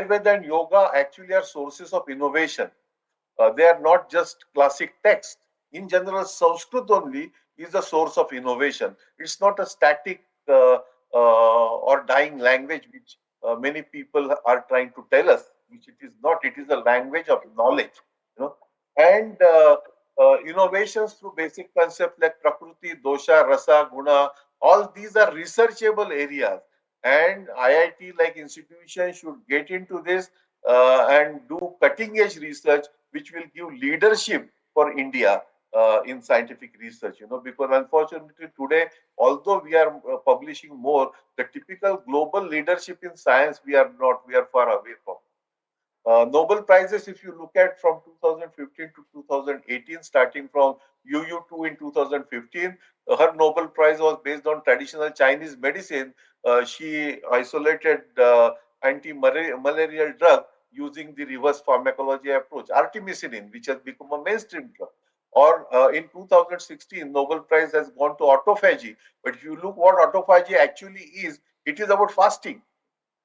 Ayurveda and Yoga actually are sources of innovation. They are not just classic text. In general, Sanskrit only is the source of innovation. It's not a static or dying language which many people are trying to tell us, which it is not. It is a language of knowledge, you know. And innovations through basic concepts like Prakriti, Dosha, Rasa, Guna, all these are researchable areas. And IIT like institutions should get into this and do cutting edge research which will give leadership for India in scientific research, because unfortunately today, although we are publishing more, the typical global leadership in science, we are not, we are far away from. Nobel Prizes, if you look at from 2015 to 2018, starting from UU2 in 2015, her Nobel Prize was based on traditional Chinese medicine. She isolated anti-malarial drug using the reverse pharmacology approach, artemisinin, which has become a mainstream drug. Or in 2016, Nobel Prize has gone to autophagy. But if you look what autophagy actually is, it is about fasting.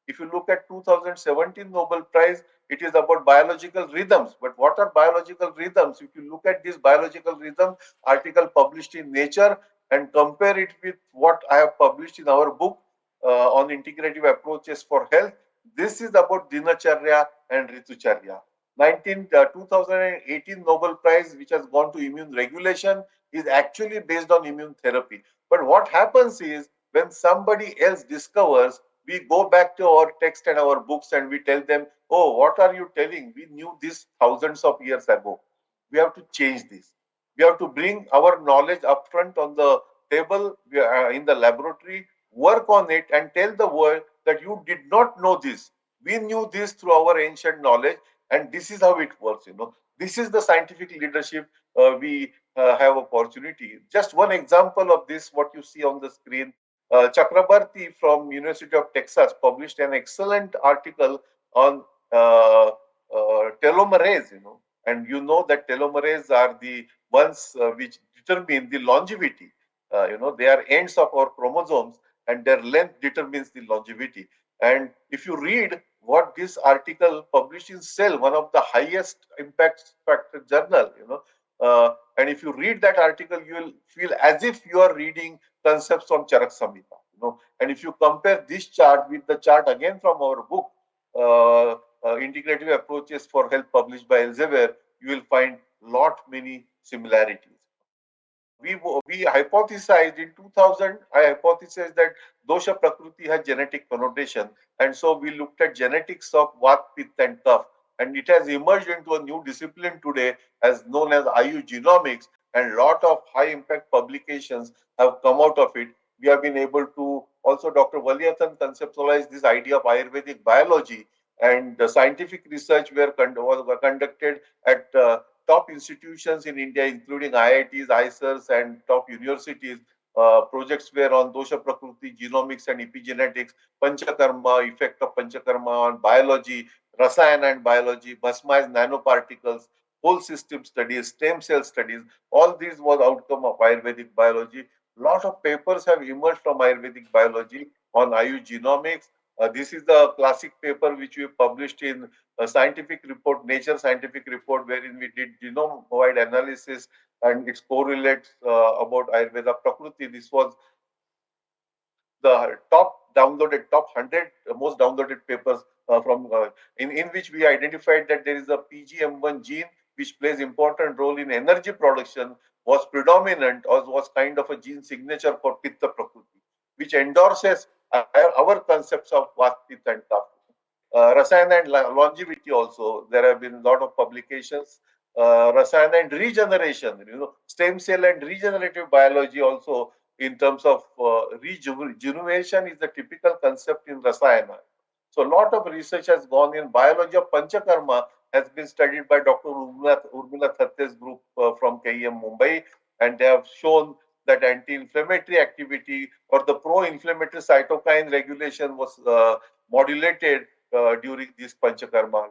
If you look at 2017 Nobel Prize, it is about biological rhythms. But what are biological rhythms? If you look at this biological rhythm article published in Nature and compare it with what I have published in our book on integrative approaches for health, this is about Dinacharya and Ritucharya. 2018 Nobel Prize, which has gone to immune regulation, is actually based on immune therapy. But what happens is when somebody else discovers, we go back to our text and our books and we tell them, oh, what are you telling? We knew this thousands of years ago. We have to change this. We have to bring our knowledge up front on the table in the laboratory, work on it, and tell the world that you did not know this. We knew this through our ancient knowledge, and this is how it works. This is the scientific leadership we have opportunity. Just one example of this, what you see on the screen. Chakrabarti from University of Texas published an excellent article on telomerase, and you know that telomerase are the ones which determine the longevity. They are ends of our chromosomes, and their length determines the longevity. And if you read what this article published in Cell, one of the highest impact factor journal, and if you read that article, you will feel as if you are reading concepts from Charak Samhita. And if you compare this chart with the chart again from our book, Integrative Approaches for Health, published by Elsevier, you will find many similarities. We hypothesized in 2000, I hypothesized that dosha prakriti has genetic connotation, and so we looked at genetics of vat, pitta, and kapha, and it has emerged into a new discipline today as known as AYUSH genomics, and lot of high impact publications have come out of it. We have been able to also, Dr. Valiathan conceptualized this idea of Ayurvedic biology, and the scientific research was conducted at top institutions in India, including IITs, IISERs, and top universities. Projects were on dosha prakriti, genomics and epigenetics, panchakarma, effect of panchakarma on biology, rasayana and biology, Bhasmized nanoparticles, whole system studies, stem cell studies. All these was outcome of Ayurvedic biology. Lot of papers have emerged from Ayurvedic biology on AYUSH genomics. This is the classic paper which we published in a scientific report, Nature scientific report, wherein we did genome-wide analysis and its correlates about Ayurveda Prakriti. This was the top 100 most downloaded papers in which we identified that there is a PGM1 gene which plays important role in energy production, was predominant or was kind of a gene signature for Pitta Prakriti, which endorses our concepts of Vat, Pitta, and Kapha. Rasayana and longevity also, there have been a lot of publications. Rasayana and regeneration, stem cell and regenerative biology also, in terms of rejuvenation is the typical concept in Rasayana. So a lot of research has gone in. Biology of Panchakarma has been studied by Dr. Urmila Thatte's group from KEM Mumbai, and they have shown that anti-inflammatory activity or the pro-inflammatory cytokine regulation was modulated during this Panchakarma.